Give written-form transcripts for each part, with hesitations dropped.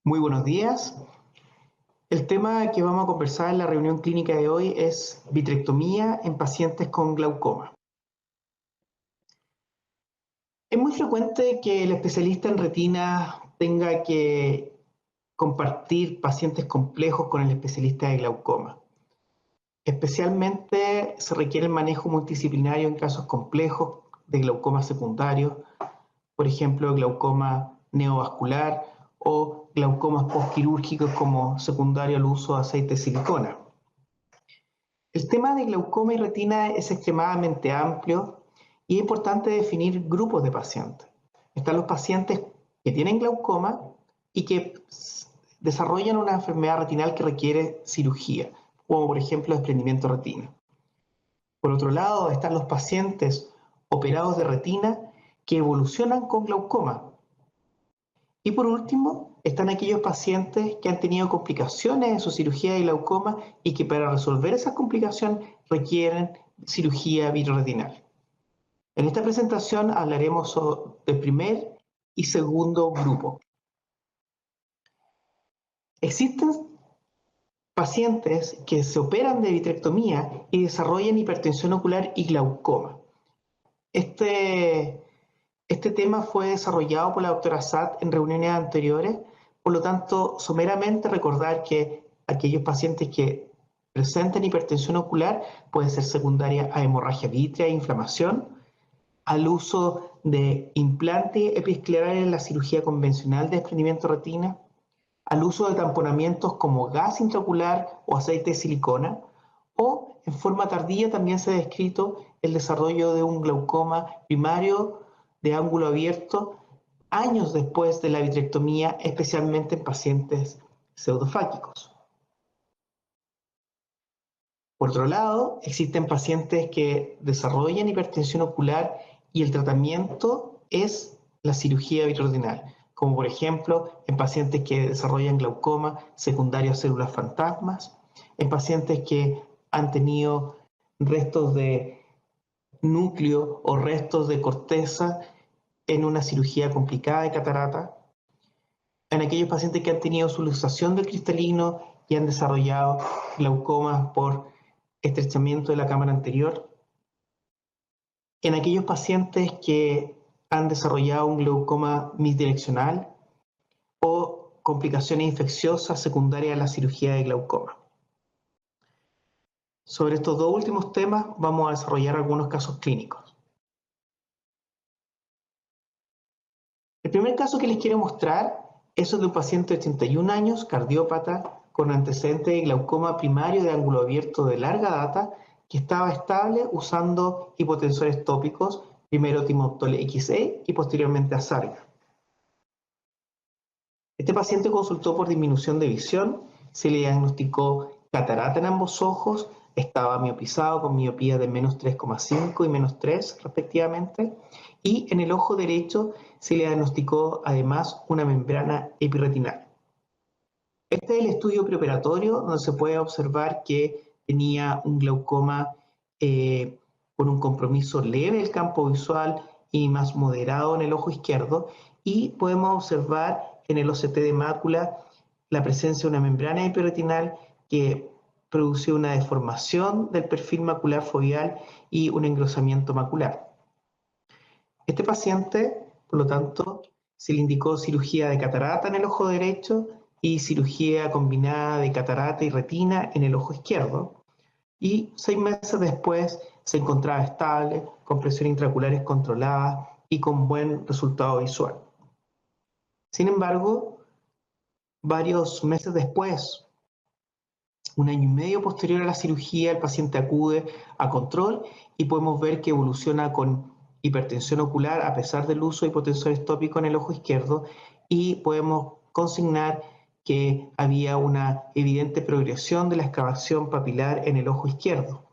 Muy buenos días. El tema que vamos a conversar en la reunión clínica de hoy es vitrectomía en pacientes con glaucoma. Es muy frecuente que el especialista en retina tenga que compartir pacientes complejos con el especialista de glaucoma. Especialmente se requiere el manejo multidisciplinario en casos complejos de glaucoma secundario, por ejemplo, glaucoma neovascular o glaucomas postquirúrgicos como secundario al uso de aceite de silicona. El tema de glaucoma y retina es extremadamente amplio y es importante definir grupos de pacientes. Están los pacientes que tienen glaucoma y que desarrollan una enfermedad retinal que requiere cirugía, como por ejemplo desprendimiento de retina. Por otro lado, están los pacientes operados de retina que evolucionan con glaucoma. Y por último, están aquellos pacientes que han tenido complicaciones en su cirugía de glaucoma y que para resolver esas complicaciones requieren cirugía vitreoretinal. En esta presentación hablaremos del primer y segundo grupo. Existen pacientes que se operan de vitrectomía y desarrollan hipertensión ocular y glaucoma. Este tema fue desarrollado por la doctora Satt en reuniones anteriores, por lo tanto, someramente recordar que aquellos pacientes que presentan hipertensión ocular puede ser secundaria a hemorragia vítrea e inflamación, al uso de implante episcleral en la cirugía convencional de desprendimiento de retina, al uso de tamponamientos como gas intraocular o aceite de silicona, o en forma tardía también se ha descrito el desarrollo de un glaucoma primario de ángulo abierto años después de la vitrectomía, especialmente en pacientes pseudofáquicos. Por otro lado, existen pacientes que desarrollan hipertensión ocular y el tratamiento es la cirugía vitreoretinal, como por ejemplo en pacientes que desarrollan glaucoma secundario a células fantasmas, en pacientes que han tenido restos de núcleo o restos de corteza en una cirugía complicada de catarata, en aquellos pacientes que han tenido su luxación del cristalino y han desarrollado glaucomas por estrechamiento de la cámara anterior, en aquellos pacientes que han desarrollado un glaucoma misdireccional o complicaciones infecciosas secundarias a la cirugía de glaucoma. Sobre estos dos últimos temas vamos a desarrollar algunos casos clínicos. El primer caso que les quiero mostrar es el de un paciente de 81 años, cardiópata, con antecedente de glaucoma primario de ángulo abierto de larga data, que estaba estable usando hipotensores tópicos, primero Timolol XE y posteriormente Azarga. Este paciente consultó por disminución de visión, se le diagnosticó catarata en ambos ojos, estaba miopizado con miopía de menos 3,5 y menos 3 respectivamente, y en el ojo derecho se le diagnosticó además una membrana epiretinal. Este es el estudio preoperatorio donde se puede observar que tenía un glaucoma con un compromiso leve del campo visual y más moderado en el ojo izquierdo, y podemos observar en el OCT de mácula la presencia de una membrana epiretinal que produce una deformación del perfil macular foveal y un engrosamiento macular. Este paciente, por lo tanto, se le indicó cirugía de catarata en el ojo derecho y cirugía combinada de catarata y retina en el ojo izquierdo. Y 6 meses después se encontraba estable, con presión intraoculares controlada y con buen resultado visual. Sin embargo, varios meses después, un año y medio posterior a la cirugía, el paciente acude a control y podemos ver que evoluciona con hipertensión ocular a pesar del uso de hipotensores tópicos en el ojo izquierdo, y podemos consignar que había una evidente progresión de la excavación papilar en el ojo izquierdo.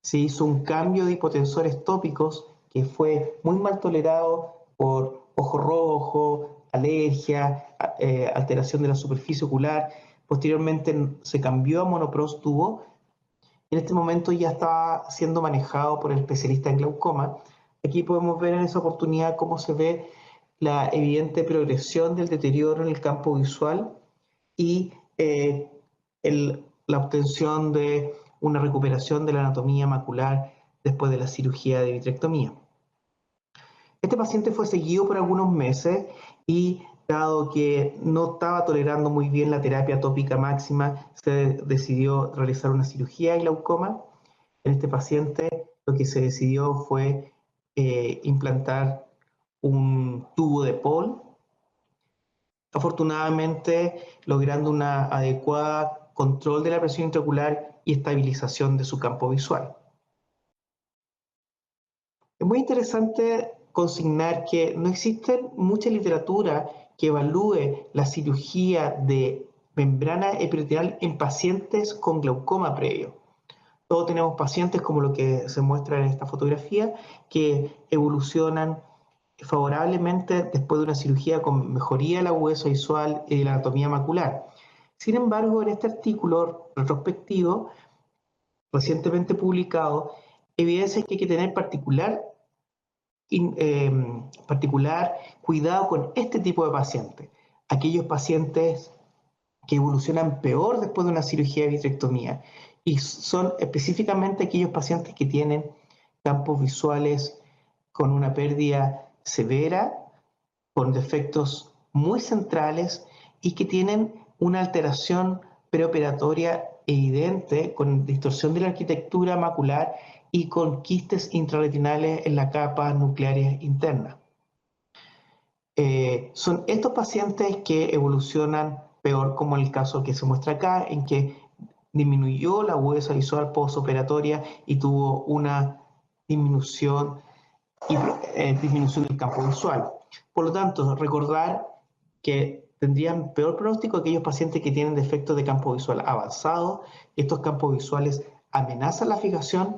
Se hizo un cambio de hipotensores tópicos que fue muy mal tolerado por ojo rojo, alergia, alteración de la superficie ocular. Posteriormente se cambió a monoprostubo. En este momento ya estaba siendo manejado por el especialista en glaucoma. Aquí podemos ver en esa oportunidad cómo se ve la evidente progresión del deterioro en el campo visual y la obtención de una recuperación de la anatomía macular después de la cirugía de vitrectomía. Este paciente fue seguido por algunos meses y dado que no estaba tolerando muy bien la terapia tópica máxima, se decidió realizar una cirugía de glaucoma. En este paciente lo que se decidió fue implantar un tubo de POL, afortunadamente logrando una adecuada control de la presión intraocular y estabilización de su campo visual. Es muy interesante consignar que no existe mucha literatura que evalúe la cirugía de membrana epiretinal en pacientes con glaucoma previo. Todos tenemos pacientes, como lo que se muestra en esta fotografía, que evolucionan favorablemente después de una cirugía con mejoría de la agudeza visual y de la anatomía macular. Sin embargo, en este artículo retrospectivo, recientemente publicado, evidencia que hay que tener particular cuidado con este tipo de pacientes. Aquellos pacientes que evolucionan peor después de una cirugía de vitrectomía y son específicamente aquellos pacientes que tienen campos visuales con una pérdida severa, con defectos muy centrales y que tienen una alteración preoperatoria evidente con distorsión de la arquitectura macular y con quistes intrarretinales en la capa nucleares interna. Son estos pacientes que evolucionan peor, como el caso que se muestra acá, en que disminuyó la agudeza visual postoperatoria y tuvo una disminución disminución del campo visual. Por lo tanto, recordar que tendrían peor pronóstico aquellos pacientes que tienen defectos de campo visual avanzado. Estos campos visuales amenazan la fijación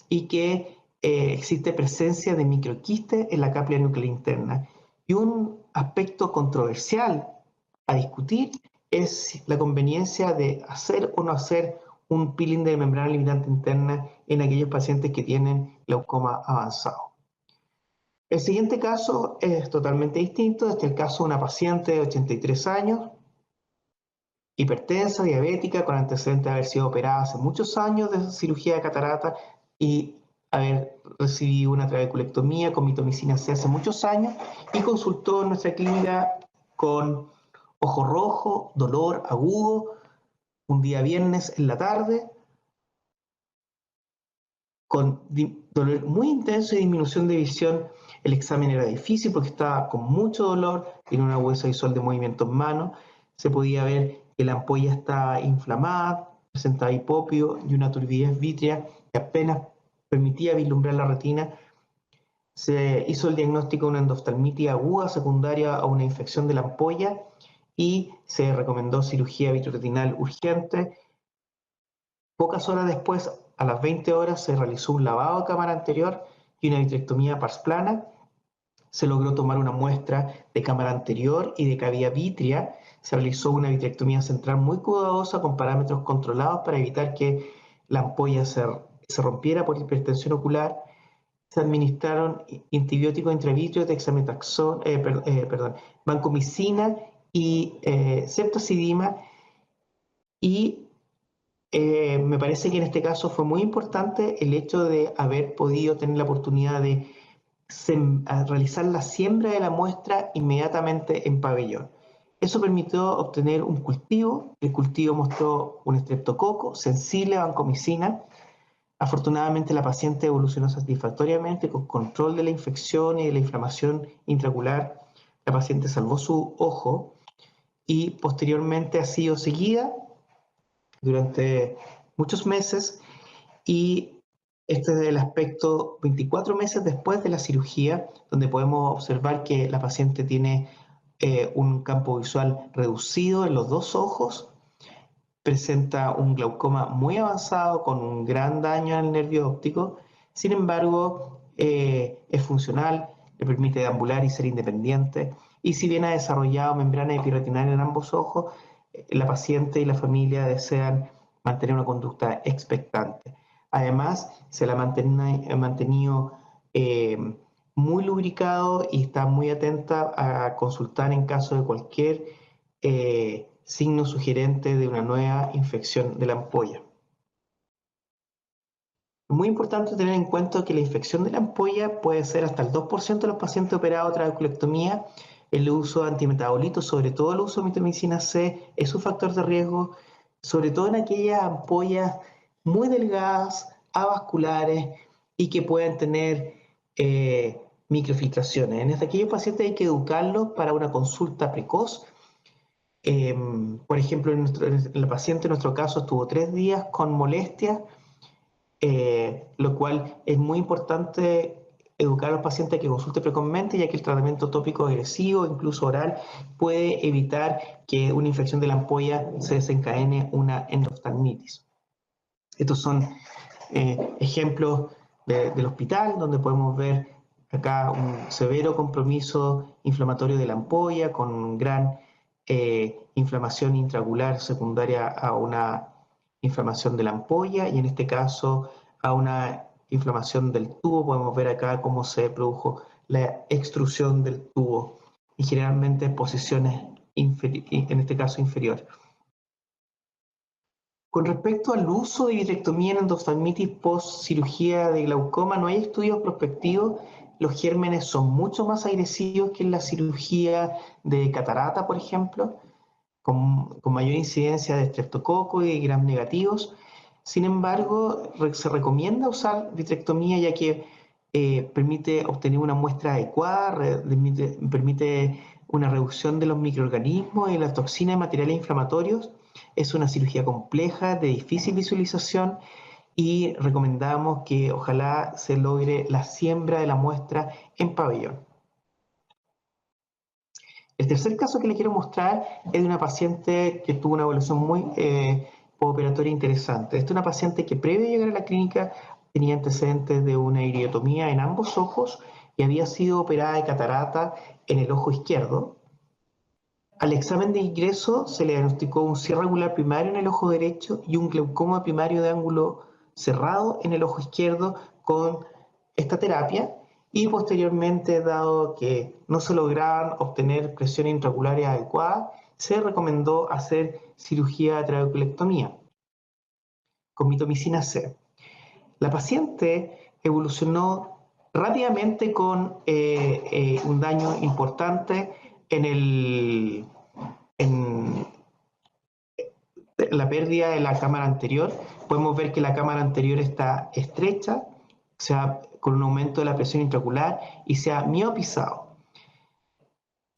y que existe presencia de microquistes en la cápsula nuclear interna. Y un aspecto controversial a discutir es la conveniencia de hacer o no hacer un peeling de membrana limitante interna en aquellos pacientes que tienen glaucoma avanzado. El siguiente caso es totalmente distinto. Este es el caso de una paciente de 83 años, hipertensa, diabética, con antecedentes de haber sido operada hace muchos años de cirugía de catarata y haber recibido una trabeculectomía con mitomicina C hace muchos años, y consultó en nuestra clínica con ojo rojo, dolor agudo, un día viernes en la tarde, con dolor muy intenso y disminución de visión. El examen era difícil porque estaba con mucho dolor, tiene una agudeza visual de movimiento en mano, se podía ver que la ampolla estaba inflamada, presentaba hipopio y una turbidez vítrea que apenas permitía vislumbrar la retina. Se hizo el diagnóstico de una endoftalmitis aguda secundaria a una infección de la ampolla y se recomendó cirugía vitreoretinal urgente. Pocas horas después, a las 20 horas, se realizó un lavado de cámara anterior y una vitrectomía parsplana. Se logró tomar una muestra de cámara anterior y de cavidad vítrea. Se realizó una vitrectomía central muy cuidadosa con parámetros controlados para evitar que la ampolla se rompiera por hipertensión ocular. Se administraron antibióticos intravítreos, dexametaxón, vancomicina y ceftazidima, y me parece que en este caso fue muy importante el hecho de haber podido tener la oportunidad de realizar la siembra de la muestra inmediatamente en pabellón. Eso permitió obtener un cultivo. El cultivo mostró un estreptococo sensible a vancomicina. Afortunadamente la paciente evolucionó satisfactoriamente con control de la infección y de la inflamación intraocular. La paciente salvó su ojo y posteriormente ha sido seguida durante muchos meses, y este es el aspecto 24 meses después de la cirugía, donde podemos observar que la paciente tiene un campo visual reducido en los dos ojos, presenta un glaucoma muy avanzado con un gran daño en el nervio óptico. Sin embargo, es funcional, le permite deambular y ser independiente, y si bien ha desarrollado membrana epiretinal en ambos ojos, la paciente y la familia desean mantener una conducta expectante. Además, se la ha mantenido muy lubricado y está muy atenta a consultar en caso de cualquier signo sugerente de una nueva infección de la ampolla. Muy importante tener en cuenta que la infección de la ampolla puede ser hasta el 2% de los pacientes operados tras trabeculectomía. El uso de antimetabolitos, sobre todo el uso de mitomicina C, es un factor de riesgo, sobre todo en aquellas ampollas muy delgadas, avasculares y que pueden tener microfiltraciones. En aquellos pacientes hay que educarlos para una consulta precoz. Por ejemplo, en la paciente, en nuestro caso, estuvo 3 días con molestias, lo cual es muy importante educar a los pacientes a que consulte precozmente, ya que el tratamiento tópico agresivo, incluso oral, puede evitar que una infección de la ampolla se desencadene una endoftalmitis. Estos son ejemplos del hospital, donde podemos ver acá un severo compromiso inflamatorio de la ampolla con gran inflamación intraocular secundaria a una inflamación de la ampolla y en este caso a una inflamación del tubo. Podemos ver acá cómo se produjo la extrusión del tubo y generalmente en posiciones en este caso inferiores. Con respecto al uso de vitrectomía en endoftalmitis post cirugía de glaucoma, no hay estudios prospectivos. Los gérmenes son mucho más agresivos que en la cirugía de catarata, por ejemplo, con mayor incidencia de estreptococo y gram negativos. Sin embargo, se recomienda usar vitrectomía ya que permite obtener una muestra adecuada, permite una reducción de los microorganismos y las toxinas y materiales inflamatorios. Es una cirugía compleja, de difícil visualización y recomendamos que ojalá se logre la siembra de la muestra en pabellón. El tercer caso que les quiero mostrar es de una paciente que tuvo una evolución muy postoperatoria interesante. Esta es una paciente que previo a llegar a la clínica tenía antecedentes de una iridotomía en ambos ojos y había sido operada de catarata en el ojo izquierdo. Al examen de ingreso se le diagnosticó un cierre angular primario en el ojo derecho y un glaucoma primario de ángulo cerrado en el ojo izquierdo con esta terapia y posteriormente, dado que no se lograban obtener presiones intraoculares adecuadas, se recomendó hacer cirugía de trabeculectomía con mitomicina C. La paciente evolucionó rápidamente con un daño importante en la pérdida de la cámara anterior. Podemos ver que la cámara anterior está estrecha, o sea, con un aumento de la presión intraocular y se ha miopizado.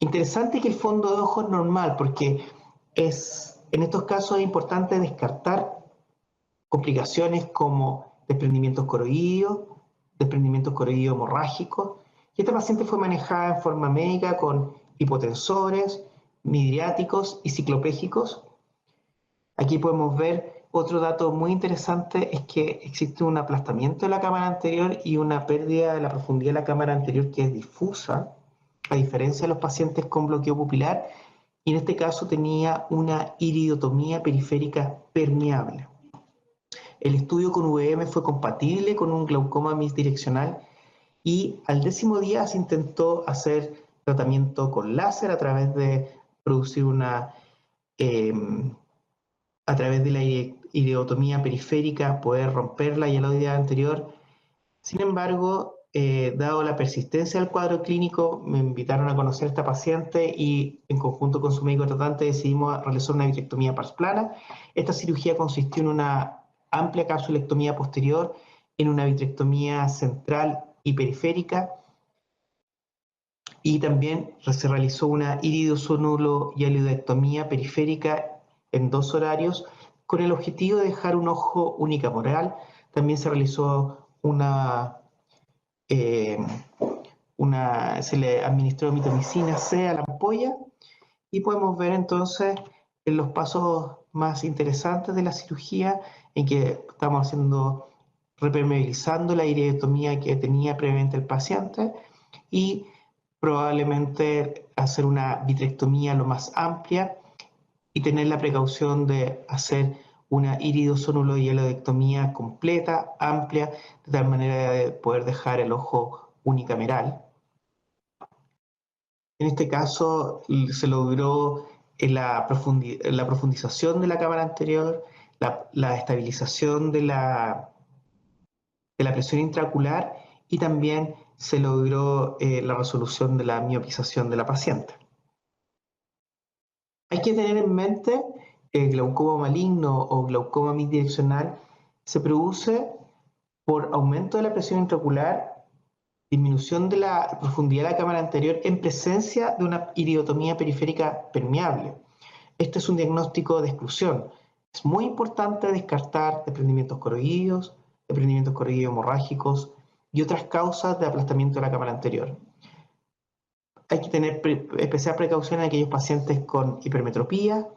Interesante que el fondo de ojo es normal porque en estos casos es importante descartar complicaciones como desprendimientos coroidíos hemorrágicos. Y esta paciente fue manejada en forma médica con hipotensores, midriáticos y ciclopégicos. Aquí podemos ver otro dato muy interesante, es que existe un aplastamiento de la cámara anterior y una pérdida de la profundidad de la cámara anterior que es difusa, a diferencia de los pacientes con bloqueo pupilar, y en este caso tenía una iridotomía periférica permeable. El estudio con VM fue compatible con un glaucoma misdireccional y al 10º día se intentó hacer tratamiento con láser a través de producir a través de la iridotomía periférica, poder romper la hialoidea anterior. Sin embargo, dado la persistencia del cuadro clínico, me invitaron a conocer a esta paciente y en conjunto con su médico tratante decidimos realizar una vitrectomía parsplana. Esta cirugía consistió en una amplia capsulectomía posterior, en una vitrectomía central y periférica, y también se realizó una iridosonulohialidectomía periférica en 2 horarios con el objetivo de dejar un ojo unicameral. También se realizó se le administró mitomicina C a la ampolla y podemos ver entonces en los pasos más interesantes de la cirugía en que estamos repermeabilizando la iridotomía que tenía previamente el paciente y probablemente hacer una vitrectomía lo más amplia y tener la precaución de hacer una iridosonulohialodectomía completa, amplia, de tal manera de poder dejar el ojo unicameral. En este caso se logró la profundización de la cámara anterior, la estabilización de la presión intraocular y también se logró la resolución de la miopización de la paciente. Hay que tener en mente que el glaucoma maligno o glaucoma bidireccional se produce por aumento de la presión intraocular, disminución de la profundidad de la cámara anterior en presencia de una iridotomía periférica permeable. Este es un diagnóstico de exclusión. Es muy importante descartar desprendimientos coroidíneos, desprendimientos coroidíneos hemorrágicos y otras causas de aplastamiento de la cámara anterior. Hay que tener especial precaución en aquellos pacientes con hipermetropía,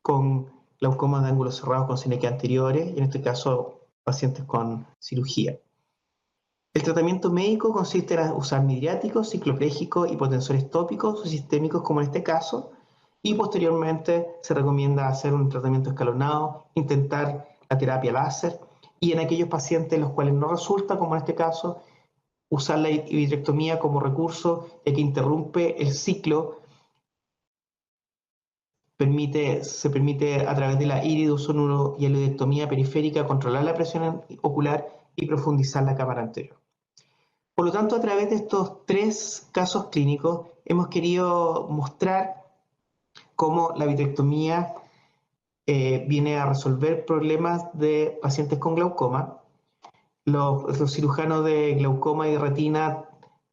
con glaucoma de ángulos cerrados con sinequias anteriores, y en este caso pacientes con cirugía. El tratamiento médico consiste en usar midriáticos, cicloplégicos, hipotensores tópicos o sistémicos como en este caso, y posteriormente se recomienda hacer un tratamiento escalonado, intentar la terapia láser, y en aquellos pacientes en los cuales no resulta, como en este caso, usar la vitrectomía como recurso, ya que interrumpe el ciclo, se permite a través de la iridosonuro y iridotomía periférica controlar la presión ocular y profundizar la cámara anterior. Por lo tanto, a través de estos 3 casos clínicos hemos querido mostrar cómo la vitrectomía viene a resolver problemas de pacientes con glaucoma. Los cirujanos de glaucoma y de retina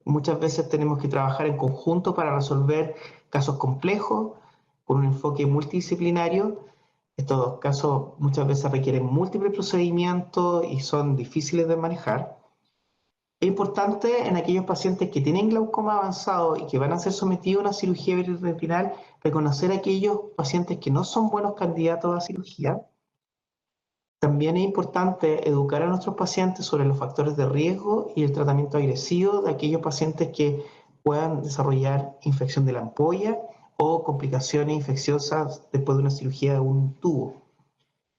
muchas veces tenemos que trabajar en conjunto para resolver casos complejos con un enfoque multidisciplinario. Estos casos muchas veces requieren múltiples procedimientos y son difíciles de manejar. Es importante en aquellos pacientes que tienen glaucoma avanzado y que van a ser sometidos a una cirugía vitreoretinal reconocer a aquellos pacientes que no son buenos candidatos a cirugía. También es importante educar a nuestros pacientes sobre los factores de riesgo y el tratamiento agresivo de aquellos pacientes que puedan desarrollar infección de la ampolla o complicaciones infecciosas después de una cirugía de un tubo.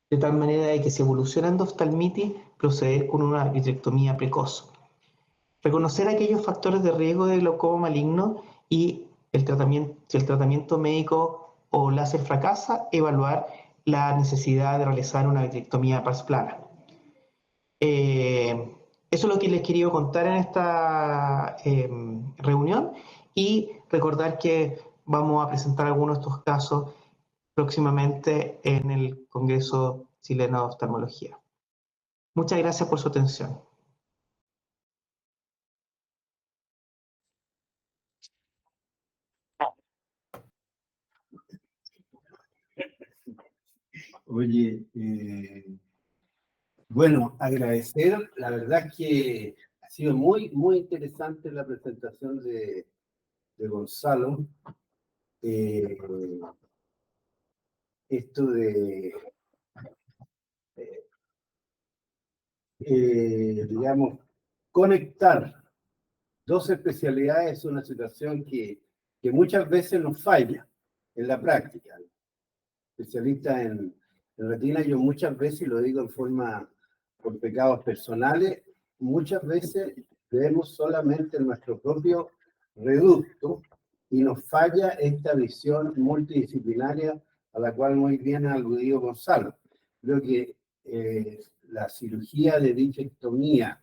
De tal manera de que si evoluciona endoftalmitis, proceder con una vitrectomía precoz. Reconocer aquellos factores de riesgo de glaucoma maligno y si el tratamiento médico o láser fracasa, evaluar la necesidad de realizar una vitrectomía parsplana. Eso es lo que les quería contar en esta reunión y recordar que vamos a presentar algunos de estos casos próximamente en el Congreso Chileno de Oftalmología. Muchas gracias por su atención. Oye, bueno, agradecer, la verdad que ha sido muy, muy interesante la presentación de Gonzalo. Esto de, digamos, conectar 2 especialidades es una situación que muchas veces nos falla en la práctica. Especialista en retina, yo muchas veces, y lo digo en forma por pecados personales, muchas veces vemos solamente en nuestro propio reducto y nos falla esta visión multidisciplinaria a la cual muy bien ha aludido Gonzalo. Creo que la cirugía de vitrectomía,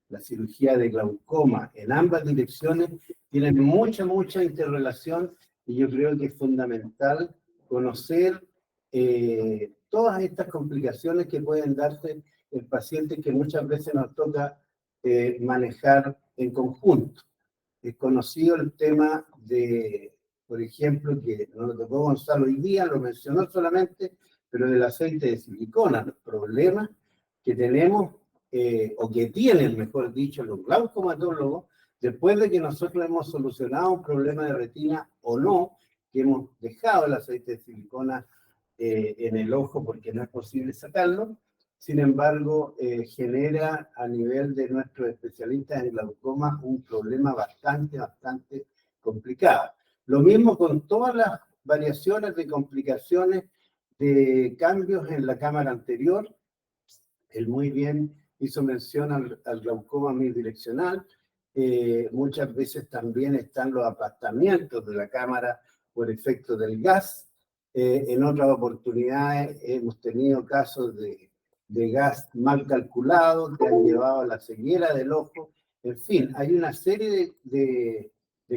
la cirugía de glaucoma, en ambas direcciones tienen mucha, mucha interrelación y yo creo que es fundamental conocer todas estas complicaciones que pueden darse el paciente que muchas veces nos toca manejar en conjunto. Es conocido el tema de, por ejemplo, que nos lo tocó Gonzalo hoy día, lo mencionó solamente, pero del aceite de silicona, los problemas que tenemos, o que tienen, mejor dicho, los glaucomatólogos, después de que nosotros hemos solucionado un problema de retina o no, que hemos dejado el aceite de silicona en el ojo porque no es posible sacarlo. Sin embargo, genera a nivel de nuestros especialistas en glaucoma un problema bastante, bastante complicado. Lo mismo con todas las variaciones de complicaciones de cambios en la cámara anterior. Él muy bien hizo mención al glaucoma bidireccional, Muchas veces también están los aplastamientos de la cámara por efecto del gas. En otras oportunidades hemos tenido casos de gas mal calculado que han llevado a la ceguera del ojo. En fin, hay una serie de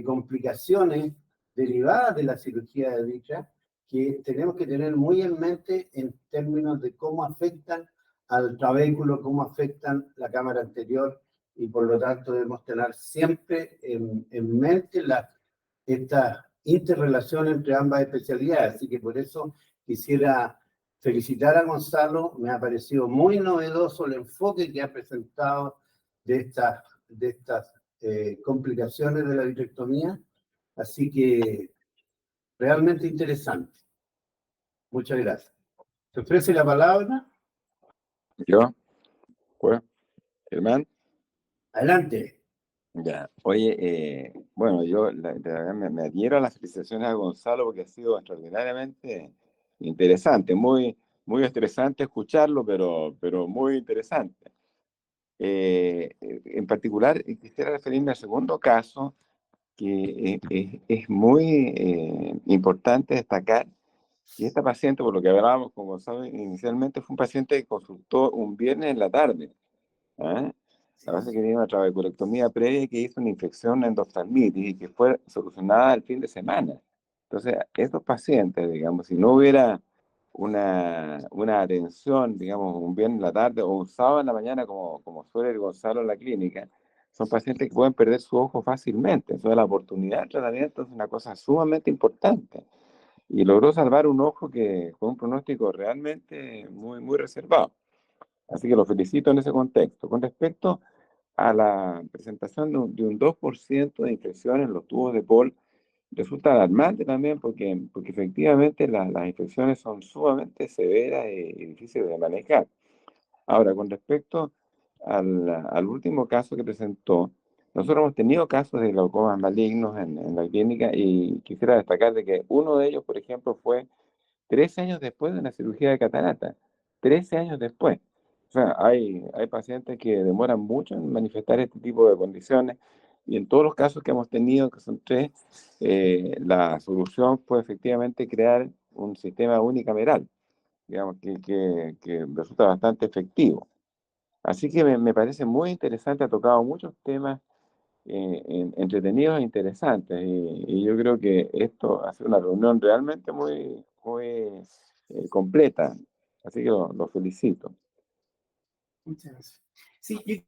complicaciones derivadas de la cirugía de vista que tenemos que tener muy en mente en términos de cómo afectan al trabéculo, cómo afectan la cámara anterior, y por lo tanto debemos tener siempre en mente esta interrelación entre ambas especialidades. Así que por eso quisiera felicitar a Gonzalo. Me ha parecido muy novedoso el enfoque que ha presentado de estas complicaciones de la vitrectomía. Así que realmente interesante. Muchas gracias. ¿Te ofrece la palabra? Yo, pues, Germán. Adelante. Ya, oye, bueno, yo de verdad me adhiero a las felicitaciones a Gonzalo porque ha sido extraordinariamente interesante, muy estresante escucharlo, pero muy interesante. En particular, quisiera referirme al segundo caso, que es muy importante destacar que esta paciente, por lo que hablábamos con Gonzalo inicialmente, fue un paciente que consultó un viernes en la tarde. ¿Ah? La base que tiene una trabeculectomía previa y que hizo una infección endoftalmitis y que fue solucionada el fin de semana. Entonces, estos pacientes, digamos, si no hubiera una atención, digamos, un viernes en la tarde o un sábado en la mañana, como suele ir Gonzalo en la clínica, son pacientes que pueden perder su ojo fácilmente. Entonces, la oportunidad de tratamiento es una cosa sumamente importante. Y logró salvar un ojo que fue un pronóstico realmente muy reservado. Así que lo felicito en ese contexto. Con respecto a la presentación de un 2% de infección en los tubos de Paul, resulta alarmante también porque efectivamente las infecciones son sumamente severas y difíciles de manejar. Ahora, con respecto al último caso que presentó, nosotros hemos tenido casos de glaucomas malignos en la clínica y quisiera destacar de que uno de ellos, por ejemplo, fue 13 años después de una cirugía de catarata, 13 años después. O sea, hay pacientes que demoran mucho en manifestar este tipo de condiciones y en todos los casos que hemos tenido, que son 3, la solución fue efectivamente crear un sistema unicameral, digamos, que resulta bastante efectivo. Así que me parece muy interesante, ha tocado muchos temas entretenidos e interesantes. Y yo creo que esto hace una reunión realmente muy completa. Así que lo felicito. Muchas gracias. Sí,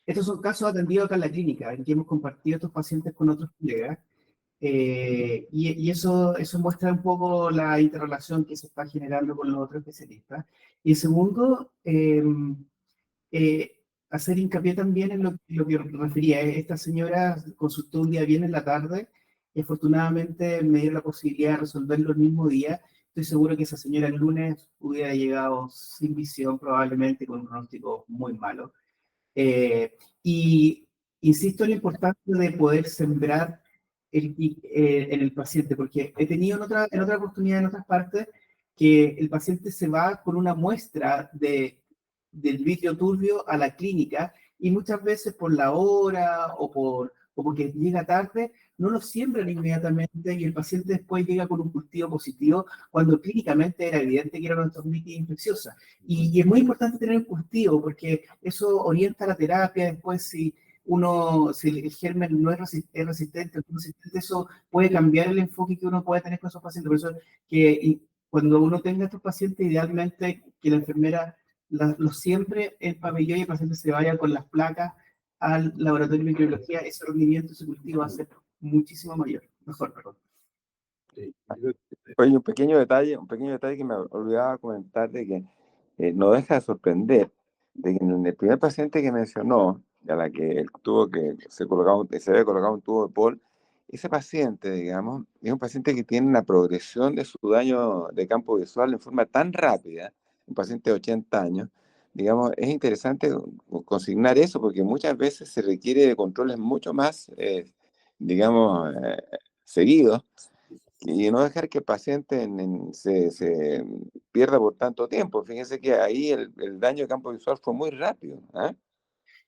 estos son casos atendidos acá en la clínica, en que hemos compartido estos pacientes con otros colegas. Y eso muestra un poco la interrelación que se está generando con los otros especialistas. Y segundo, hacer hincapié también en lo que refería. Esta señora consultó un día bien en la tarde y afortunadamente me dio la posibilidad de resolverlo el mismo día. Estoy seguro que esa señora el lunes hubiera llegado sin visión, probablemente con un pronóstico muy malo. Y insisto en la importancia de poder sembrar en el paciente, porque he tenido en otra oportunidad en otras partes que el paciente se va con una muestra del vitrio turbio a la clínica y muchas veces por la hora o porque llega tarde, no lo siembran inmediatamente y el paciente después llega con un cultivo positivo cuando clínicamente era evidente que era una endoftalmitis infecciosa. Y es muy importante tener un cultivo porque eso orienta la terapia. Después, si el germen no es resistente, eso puede cambiar el enfoque que uno puede tener con esos pacientes. Por eso cuando uno tenga estos pacientes, idealmente que la enfermera los siempre el pabellón y el paciente se vaya con las placas al laboratorio de microbiología, ese rendimiento, ese cultivo va a ser muchísimo mejor, perdón. Sí. Oye, un pequeño detalle que me olvidaba comentar de que no deja de sorprender de que en el primer paciente que mencionó, a la que él tuvo que se había colocado un tubo de Paul, ese paciente, digamos, es un paciente que tiene una progresión de su daño de campo visual en forma tan rápida, un paciente de 80 años, digamos, es interesante consignar eso porque muchas veces se requiere de controles mucho más, digamos, seguidos y no dejar que el paciente pierda por tanto tiempo. Fíjense que ahí el daño de campo visual fue muy rápido. ¿Ah?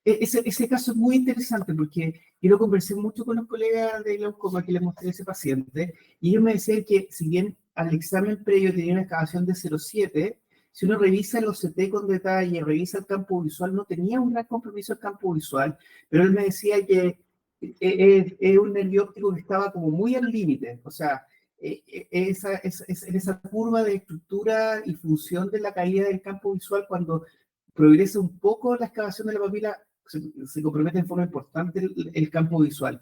Ese caso es muy interesante porque yo lo conversé mucho con los colegas de glaucoma que les mostré a ese paciente y ellos me decían que si bien al examen previo tenía una excavación de 0,7, si uno revisa los CT con detalle, revisa el campo visual, no tenía un gran compromiso el campo visual, pero él me decía que es un nervio óptico que estaba como muy al límite, o sea, en esa curva de estructura y función de la caída del campo visual, cuando progresa un poco la excavación de la papila, se compromete en forma importante el campo visual.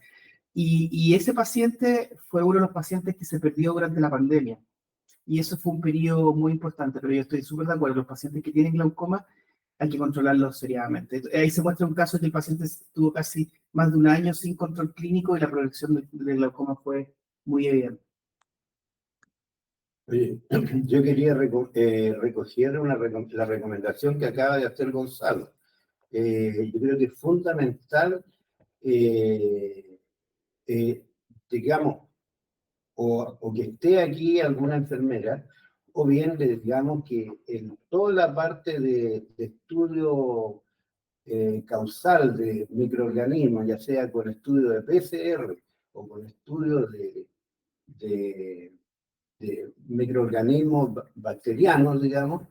Y ese paciente fue uno de los pacientes que se perdió durante la pandemia. Y eso fue un periodo muy importante, pero yo estoy súper de acuerdo, los pacientes que tienen glaucoma hay que controlarlos seriamente. Ahí se muestra un caso que el paciente estuvo casi más de un año sin control clínico y la progresión del glaucoma fue muy evidente. Oye, yo quería recoger la recomendación que acaba de hacer Gonzalo. Yo creo que es fundamental, eh, digamos, o que esté aquí alguna enfermera, o bien digamos que en toda la parte de estudio causal de microorganismos, ya sea con estudio de PCR o con estudio de microorganismos bacterianos, digamos,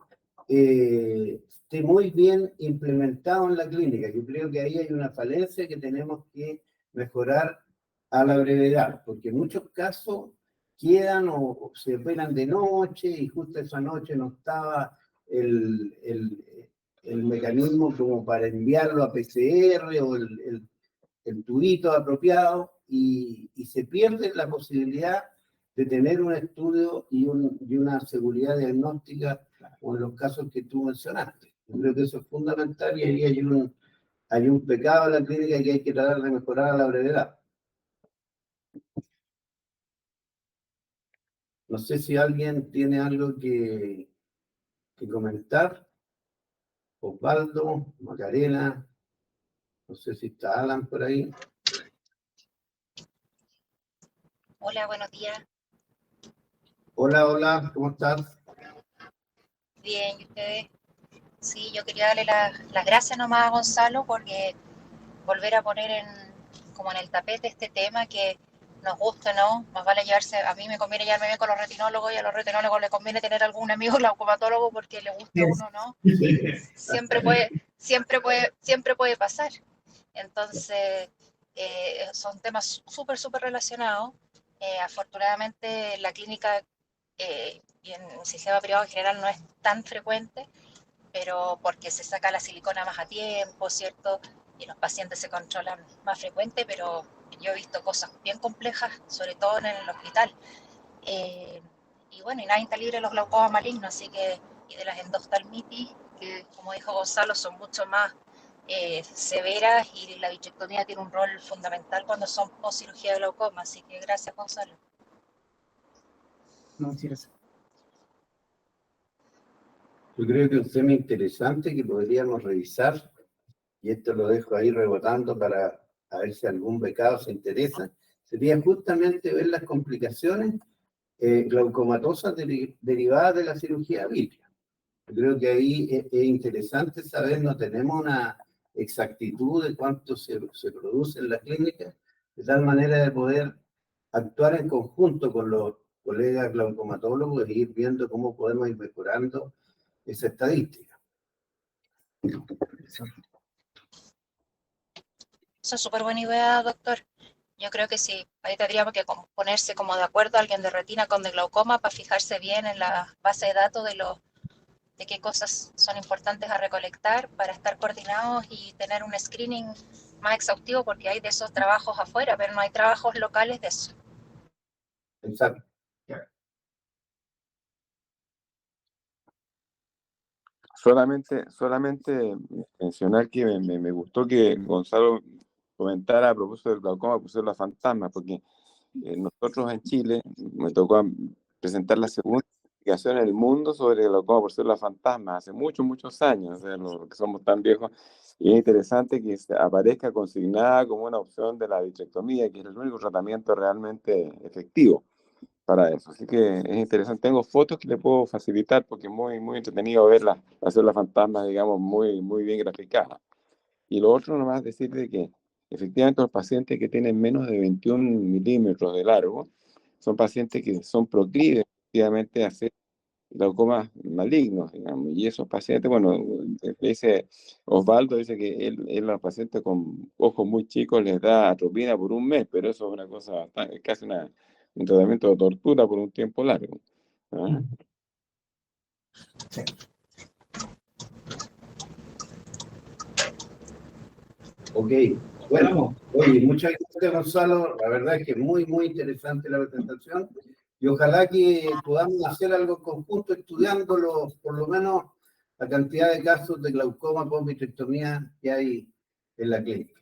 esté muy bien implementado en la clínica. Yo creo que ahí hay una falencia que tenemos que mejorar a la brevedad, porque en muchos casos quedan o se operan de noche y justo esa noche no estaba el mecanismo como para enviarlo a PCR o el tubito apropiado y se pierde la posibilidad de tener un estudio y una seguridad diagnóstica o en los casos que tú mencionaste. Yo creo que eso es fundamental y ahí hay un pecado en la clínica que hay que tratar de mejorar a la brevedad. No sé si alguien tiene algo que comentar. Osvaldo, Macarena, no sé si está Alan por ahí. Hola, buenos días. Hola, hola, ¿cómo estás? Bien, ¿y ustedes? Sí, yo quería darle las gracias nomás a Gonzalo porque volver a poner como en el tapete este tema que nos gusta, ¿no? Más vale llevarse, a mí me conviene llevarme bien con los retinólogos y a los retinólogos les conviene tener algún amigo glaucomatólogo porque le guste a uno, ¿no? Siempre puede pasar. Entonces, son temas súper relacionados. Afortunadamente, la clínica y en el sistema privado en general no es tan frecuente, pero porque se saca la silicona más a tiempo, ¿cierto? Y los pacientes se controlan más frecuente, pero yo he visto cosas bien complejas, sobre todo en el hospital. Y bueno, y nadie está libre de los glaucomas malignos, así que, y de las endoftalmitis, que como dijo Gonzalo, son mucho más severas y la vitrectomía tiene un rol fundamental cuando son post cirugía de glaucoma, así que gracias Gonzalo. No, sí, gracias. Yo creo que un tema interesante que podríamos revisar, y esto lo dejo ahí rebotando para a ver si algún becado se interesa, sería justamente ver las complicaciones glaucomatosas derivadas de la cirugía vitrea. Yo creo que ahí es interesante saber, no tenemos una exactitud de cuánto se produce en la clínica, de tal manera de poder actuar en conjunto con los colegas glaucomatólogos e ir viendo cómo podemos ir mejorando esa estadística. Eso es súper buena idea, doctor. Yo creo que sí, ahí tendríamos que ponerse como de acuerdo alguien de retina con de glaucoma para fijarse bien en la base de datos de qué cosas son importantes a recolectar para estar coordinados y tener un screening más exhaustivo, porque hay de esos trabajos afuera, pero no hay trabajos locales de eso. Exacto. Solamente mencionar que me gustó que Gonzalo comentara a propósito del glaucoma por ser la fantasma, porque nosotros en Chile me tocó presentar la segunda investigación en el mundo sobre el glaucoma por ser la fantasma hace muchos años, o sea, los que somos tan viejos, y es interesante que aparezca consignada como una opción de la vitrectomía, que es el único tratamiento realmente efectivo para eso. Así que es interesante. Tengo fotos que le puedo facilitar porque es muy, muy entretenido verlas, hacer las fantasmas, digamos, muy, muy bien graficadas. Y lo otro, nomás decirle que efectivamente los pacientes que tienen menos de 21 milímetros de largo son pacientes que son proclives efectivamente a hacer glaucomas malignos, digamos. Y esos pacientes, bueno, dice Osvaldo, dice que él a los pacientes con ojos muy chicos les da atropina por un mes, pero eso es una cosa bastante, casi un tratamiento de tortura por un tiempo largo. ¿Ah? Sí. Ok, bueno, oye, muchas gracias Gonzalo, la verdad es que muy, muy interesante la presentación y ojalá que podamos hacer algo en conjunto estudiándolo, por lo menos la cantidad de casos de glaucoma post vitrectomía que hay en la clínica.